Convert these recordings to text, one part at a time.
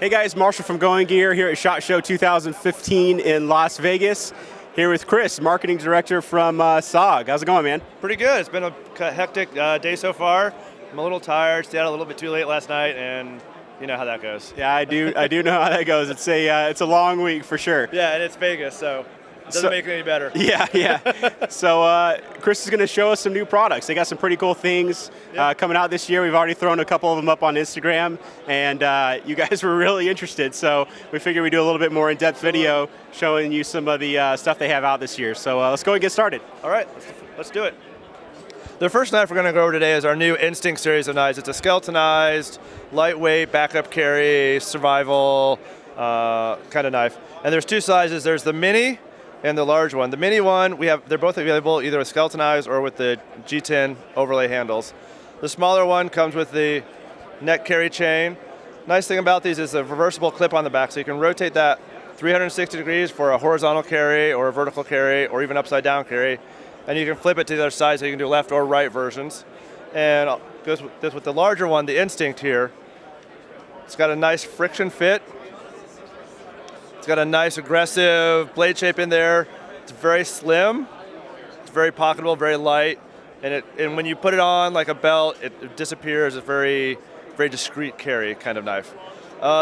Hey guys, Marshall from Going Gear here at SHOT Show 2015 in Las Vegas. Here with Chris, Marketing Director from SOG. How's it going, man? Pretty good. It's been a hectic day so far. I'm a little tired, stayed out a little bit too late last night, and you know how that goes. Yeah, I do know how that goes. It's a long week for sure. Yeah, and it's Vegas, so it doesn't make it any better. Yeah. So Chris is going to show us some new products. They got some pretty cool things coming out this year. We've already thrown a couple of them up on Instagram, and you guys were really interested. So we figured we'd do a little bit more in-depth video showing you some of the stuff they have out this year. So let's go and get started. All right, let's do it. The first knife we're going to go over today is our new Instinct series of knives. It's a skeletonized, lightweight, backup carry, survival kind of knife. And there's two sizes. There's the mini and the large one. The mini one, they're both available either with skeletonized or with the G10 overlay handles. The smaller one comes with the neck carry chain. Nice thing about these is a reversible clip on the back, so you can rotate that 360 degrees for a horizontal carry or a vertical carry or even upside down carry. And you can flip it to the other side so you can do left or right versions. And goes with the larger one, the Instinct here. It's got a nice friction fit. It's got a nice aggressive blade shape in there. It's very slim. It's very pocketable, very light. And when you put it on like a belt, it disappears. It's a very, very discreet carry kind of knife.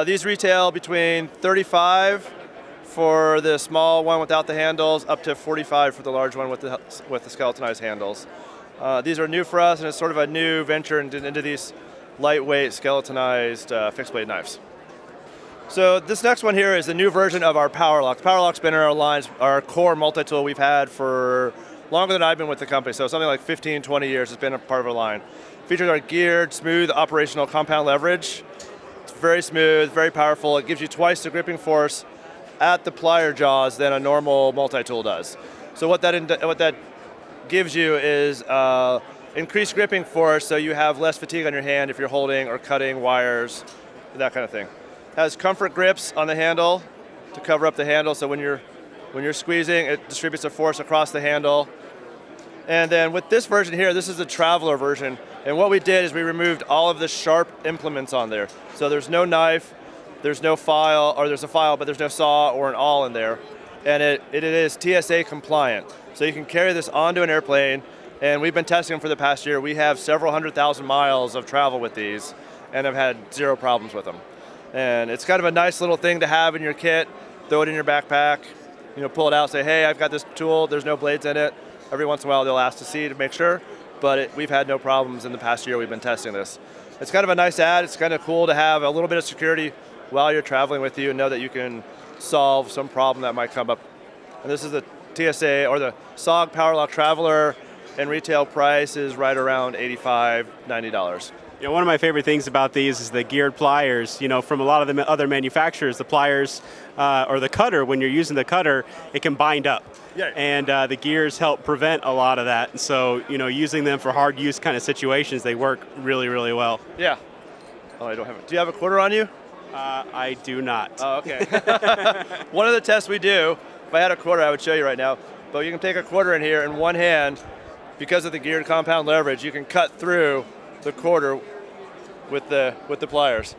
These retail between $35 for the small one without the handles, up to $45 for the large one with the skeletonized handles. These are new for us, and it's sort of a new venture into these lightweight skeletonized fixed blade knives. So this next one here is the new version of our Power Lock. Power Lock's been in our lines, our core multi-tool we've had for longer than I've been with the company, so something like 15, 20 years it's been a part of our line. Features our geared, smooth, operational compound leverage. It's very smooth, very powerful. It gives you twice the gripping force at the plier jaws than a normal multi-tool does. So what that gives you is increased gripping force, so you have less fatigue on your hand if you're holding or cutting wires, that kind of thing. Has comfort grips on the handle to cover up the handle, so when you're squeezing, it distributes the force across the handle. And then with this version here, this is the Traveler version, and what we did is we removed all of the sharp implements on there. So there's no knife, there's no file, or there's a file, but there's no saw or an awl in there. And it is TSA compliant. So you can carry this onto an airplane, and we've been testing them for the past year. We have several 100,000 miles of travel with these, and have had zero problems with them. And it's kind of a nice little thing to have in your kit, throw it in your backpack, pull it out, say, hey, I've got this tool, there's no blades in it. Every once in a while they'll ask to see to make sure, but we've had no problems in the past year we've been testing this. It's kind of a nice add. It's kind of cool to have a little bit of security while you're traveling with you and know that you can solve some problem that might come up. And this is the TSA or the SOG Power Lock Traveler, and retail price is right around $85, $90. One of my favorite things about these is the geared pliers. From a lot of the other manufacturers, the pliers or the cutter, when you're using the cutter, it can bind up. Yeah. And the gears help prevent a lot of that. And so, using them for hard use kind of situations, they work really, really well. Yeah. Oh, I don't have it. Do you have a quarter on you? I do not. Oh, okay. One of the tests we do, if I had a quarter, I would show you right now, but you can take a quarter in here in one hand. Because of the geared compound leverage, you can cut through the quarter with the pliers.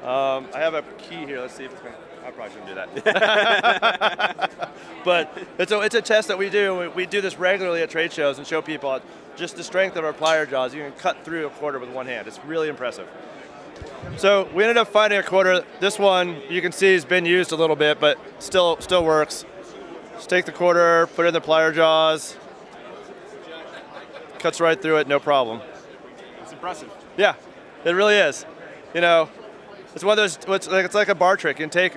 I have a key here. Let's see if it's going to... I probably shouldn't do that. But it's a test that we do. We do this regularly at trade shows and show people just the strength of our plier jaws. You can cut through a quarter with one hand. It's really impressive. So we ended up finding a quarter. This one, you can see, has been used a little bit, but still works. Just take the quarter, put it in the plier jaws. Cuts right through it, no problem. It's impressive. Yeah, it really is. It's one of those. It's like a bar trick. You can take,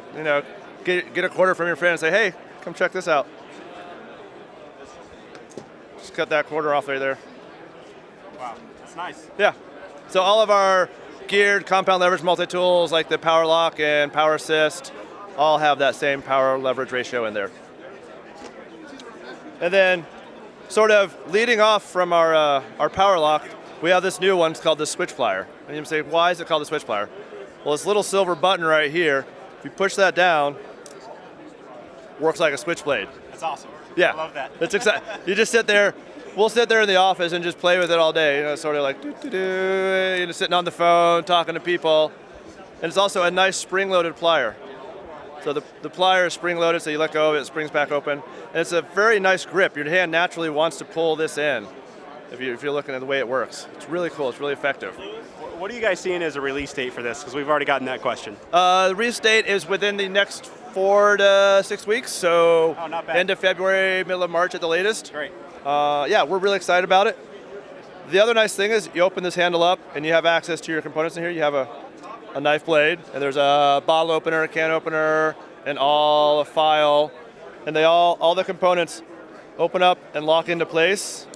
get a quarter from your friend and say, "Hey, come check this out." Just cut that quarter off right there. Wow, that's nice. Yeah. So all of our geared compound leverage multi-tools, like the Power Lock and Power Assist, all have that same power leverage ratio in there. And then, sort of leading off from our Power Lock, we have this new one. It's called the SwitchPlier. And you say, why is it called the SwitchPlier? Well, this little silver button right here, if you push that down, works like a switchblade. That's awesome. Yeah. I love that. It's exciting. You just sit there. We'll sit there in the office and just play with it all day. Sort of like sitting on the phone, talking to people. And it's also a nice spring-loaded plier. So the plier is spring-loaded, so you let go of it, it springs back open. And it's a very nice grip. Your hand naturally wants to pull this in if you're looking at the way it works. It's really cool. It's really effective. What are you guys seeing as a release date for this? Because we've already gotten that question. The release date is within the next 4 to 6 weeks, so not bad. End of February, middle of March at the latest. Great. Yeah, we're really excited about it. The other nice thing is you open this handle up and you have access to your components in here. You have a knife blade, and there's a bottle opener, a can opener, and a file. And all the components open up and lock into place.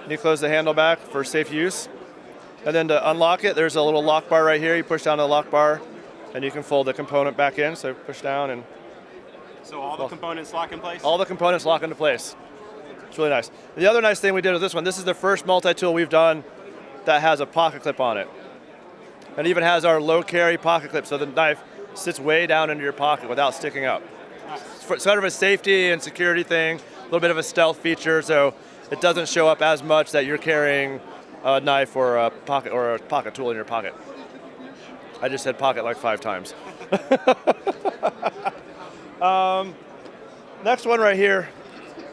And you close the handle back for safe use. And then to unlock it, there's a little lock bar right here. You push down the lock bar, and you can fold the component back in. So push down, and so all the components lock in place? All the components lock into place. It's really nice. The other nice thing we did with this one, this is the first multi-tool we've done that has a pocket clip on it. And it even has our low carry pocket clip, so the knife sits way down into your pocket without sticking up. Nice. It's sort of a safety and security thing, a little bit of a stealth feature, so it doesn't show up as much that you're carrying a knife or a pocket tool in your pocket. I just said pocket like 5 times. Next one right here.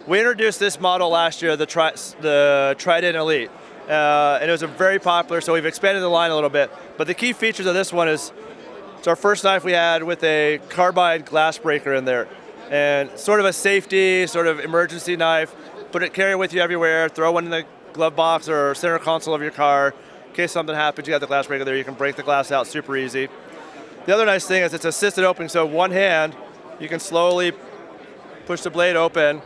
We introduced this model last year, the Trident Elite. And it was a very popular, so we've expanded the line a little bit. But the key features of this one is, it's our first knife we had with a carbide glass breaker in there. And sort of a safety, sort of emergency knife. Carry it with you everywhere, throw one in the glove box or center console of your car. In case something happens, you got the glass breaker there, you can break the glass out super easy. The other nice thing is it's assisted opening, so one hand, you can slowly push the blade open,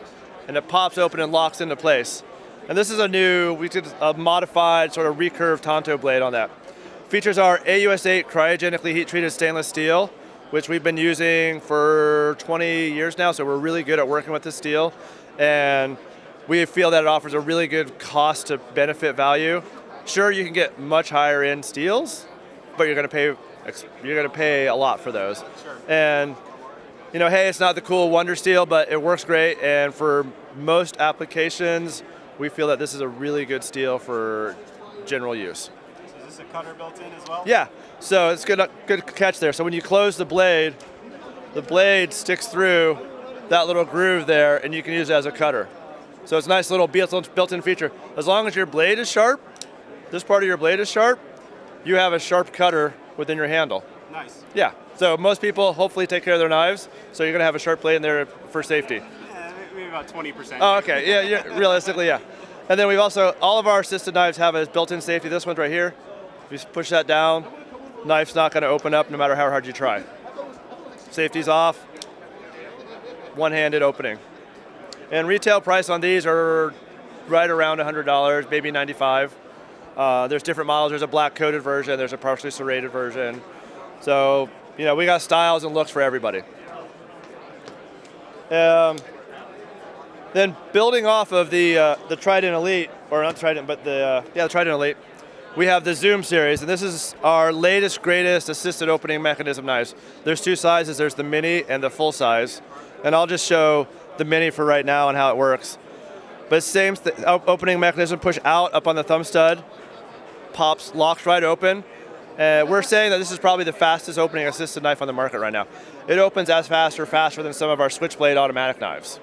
and it pops open and locks into place. And this is we did a modified sort of recurved Tanto Blade on that. Features our AUS8 cryogenically heat-treated stainless steel, which we've been using for 20 years now, so we're really good at working with this steel. And we feel that it offers a really good cost to benefit value. Sure, you can get much higher end steels, but you're going to pay a lot for those. Sure. And hey, it's not the cool wonder steel, but it works great. And for most applications, we feel that this is a really good steel for general use. So is this a cutter built in as well? Yeah. So it's good catch there. So when you close the blade sticks through that little groove there, and you can use it as a cutter. So it's a nice little built-in feature. As long as your blade is sharp, this part of your blade is sharp, you have a sharp cutter within your handle. Nice. Yeah. So most people hopefully take care of their knives, so you're going to have a sharp blade in there for safety. Yeah, maybe about 20%. Oh, okay. Yeah, realistically, yeah. And then we've also, all of our assisted knives have a built-in safety. This one's right here. If you push that down, knife's not going to open up no matter how hard you try. Safety's off, one-handed opening. And retail price on these are right around $100, maybe $95. There's different models. There's a black coated version. There's a partially serrated version. So, we got styles and looks for everybody. Then building off of the Trident Elite, or not Trident, but the Trident Elite, we have the Zoom series, and this is our latest, greatest assisted opening mechanism knives. There's 2 sizes. There's the mini and the full size. And I'll just show the mini for right now and how it works. But same opening mechanism, push out up on the thumb stud, pops, locks right open. We're saying that this is probably the fastest opening assisted knife on the market right now. It opens as fast or faster than some of our SwitchPlier automatic knives.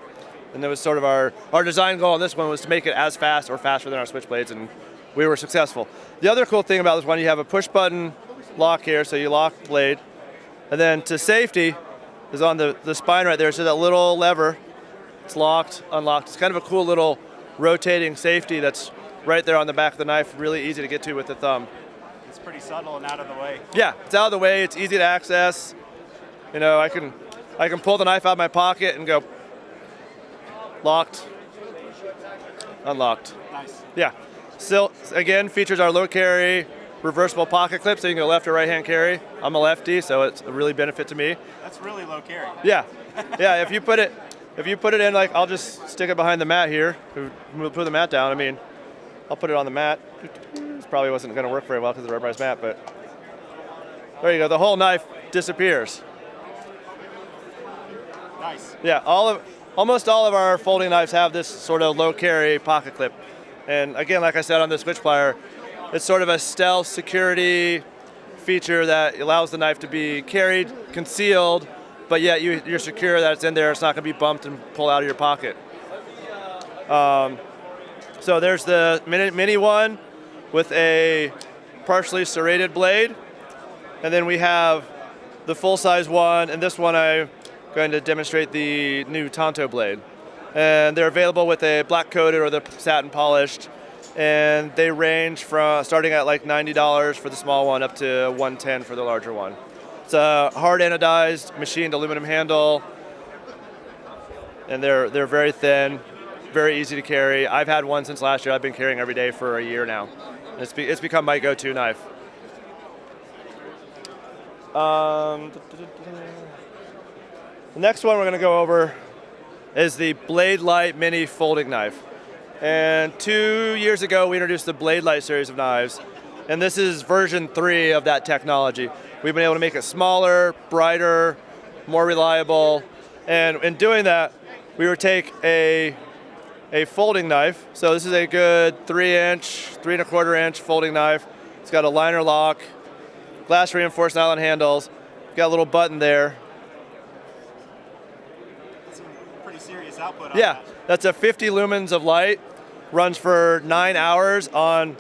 And that was sort of our design goal on this one, was to make it as fast or faster than our SwitchPlairs, and we were successful. The other cool thing about this one, you have a push button lock here, so you lock the blade. And then to safety is on the spine right there, so that little lever, it's locked, unlocked. It's kind of a cool little rotating safety that's right there on the back of the knife, really easy to get to with the thumb. It's pretty subtle and out of the way. Yeah, it's out of the way, it's easy to access. I can pull the knife out of my pocket and go locked, unlocked. Nice. Yeah. Still, again, features our low carry, reversible pocket clip, so you can go left or right hand carry. I'm a lefty, so it's a really benefit to me. That's really low carry. Yeah. Yeah, if you put it in, like, I'll just stick it behind the mat here. We'll put the mat down. I'll put it on the mat. This probably wasn't going to work very well because of the rubberized mat, but there you go. The whole knife disappears. Nice. Yeah, almost all of our folding knives have this sort of low carry pocket clip. And again, like I said on the SwitchPlier, it's sort of a stealth security feature that allows the knife to be carried, concealed, but yet you're secure that it's in there. It's not going to be bumped and pulled out of your pocket. So there's the mini one with a partially serrated blade, and then we have the full-size one, and this one I'm going to demonstrate the new Tanto Blade. And they're available with a black coated or the satin polished, and they range from starting at like $90 for the small one up to $110 for the larger one. It's a hard anodized machined aluminum handle, and they're very thin, very easy to carry. I've had one since last year. I've been carrying every day for a year now. It's become my go-to knife. The next one we're going to go over is the Blade Light Mini Folding Knife. And 2 years ago, we introduced the Blade Light series of knives, and this is version 3 of that technology. We've been able to make it smaller, brighter, more reliable, and in doing that, we would take a folding knife. So this is a good 3-inch, 3¼ inch folding knife. It's got a liner lock, glass reinforced nylon handles, got a little button there. Serious output on that. That's a 50 lumens of light, runs for 9 hours on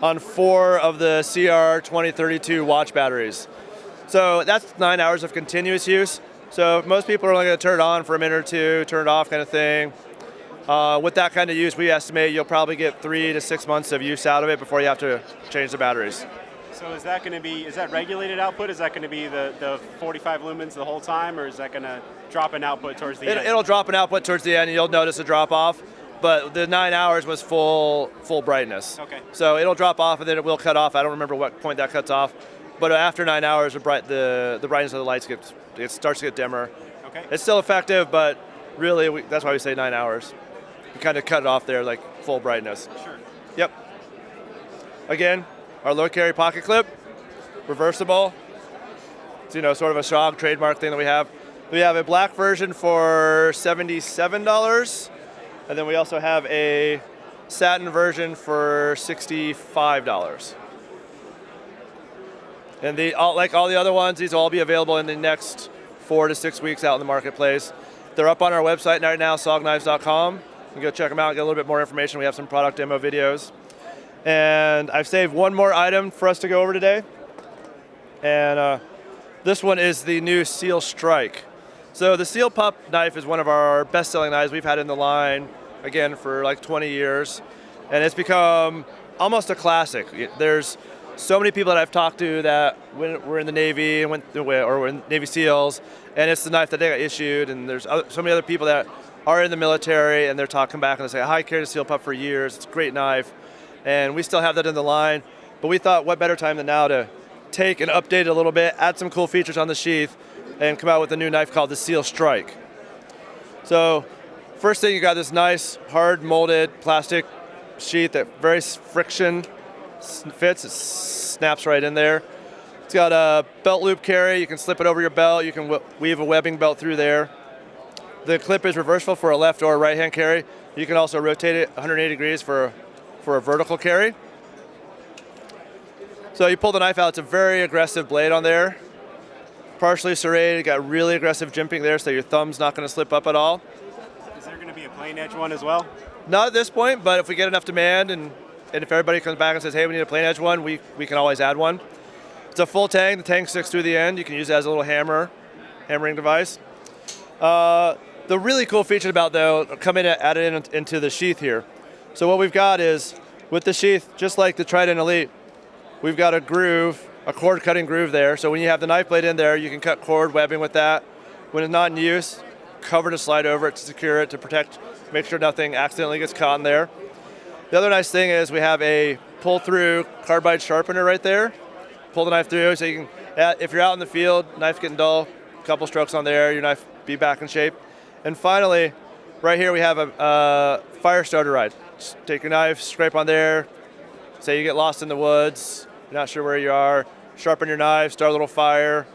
4 of the CR2032 watch batteries. So that's 9 hours of continuous use. So most people are only going to turn it on for a minute or two, turn it off kind of thing. With that kind of use, we estimate you'll probably get 3 to 6 months of use out of it before you have to change the batteries. So is that regulated output? Is that going to be the 45 lumens the whole time, or is that going to drop an output towards the end? It'll drop an output towards the end, and you'll notice a drop off. But the 9 hours was full brightness. Okay. So it'll drop off, and then it will cut off. I don't remember what point that cuts off. But after 9 hours, the brightness of the lights starts to get dimmer. Okay. It's still effective, but really, that's why we say 9 hours. You kind of cut it off there, like full brightness. Sure. Yep. Again, our low carry pocket clip, reversible. It's, sort of a SOG trademark thing that we have. We have a black version for $77, and then we also have a satin version for $65. And like all the other ones, these will all be available in the next 4 to 6 weeks out in the marketplace. They're up on our website right now, sogknives.com. You can go check them out, get a little bit more information. We have some product demo videos. And I've saved one more item for us to go over today. And this one is the new Seal Strike. So the Seal Pup Knife is one of our best-selling knives we've had in the line, again, for like 20 years. And it's become almost a classic. There's so many people that I've talked to that were in the Navy and were in Navy SEALs, and it's the knife that they got issued. And there's so many other people that are in the military, and they're talking back and they say, I carried a Seal Pup for years. It's a great knife. And we still have that in the line, but we thought what better time than now to take and update it a little bit, add some cool features on the sheath, and come out with a new knife called the Seal Strike. So first thing, you got this nice hard molded plastic sheath that very friction fits, it snaps right in there. It's got a belt loop carry, you can slip it over your belt, you can weave a webbing belt through there. The clip is reversible for a left or a right hand carry. You can also rotate it 180 degrees for a vertical carry. So you pull the knife out, it's a very aggressive blade on there. Partially serrated, got really aggressive jimping there, so your thumb's not going to slip up at all. Is there going to be a plain edge one as well? Not at this point, but if we get enough demand and if everybody comes back and says, hey, we need a plain edge one, we can always add one. It's a full tang, the tang sticks through the end. You can use it as a little hammering device. The really cool feature about though, come in and add it into the sheath here. So what we've got is, with the sheath, just like the Trident Elite, we've got a groove, a cord cutting groove there. So when you have the knife blade in there, you can cut cord webbing with that. When it's not in use, cover to slide over it to secure it, to protect, make sure nothing accidentally gets caught in there. The other nice thing is we have a pull-through carbide sharpener right there. Pull the knife through so you can, if you're out in the field, knife getting dull, a couple strokes on there, your knife be back in shape. And finally, right here we have a fire starter ride. Just take your knife, scrape on there. Say you get lost in the woods, you're not sure where you are, sharpen your knife, start a little fire.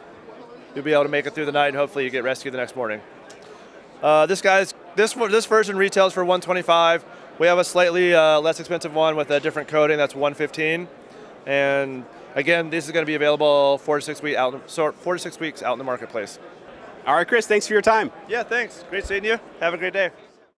You'll be able to make it through the night, and hopefully you get rescued the next morning. This version retails for $125. We have a slightly less expensive one with a different coating that's $115. And again, this is going to be available 4 to 6 weeks out. So 4 to 6 weeks out in the marketplace. All right, Chris, thanks for your time. Yeah, thanks. Great seeing you. Have a great day.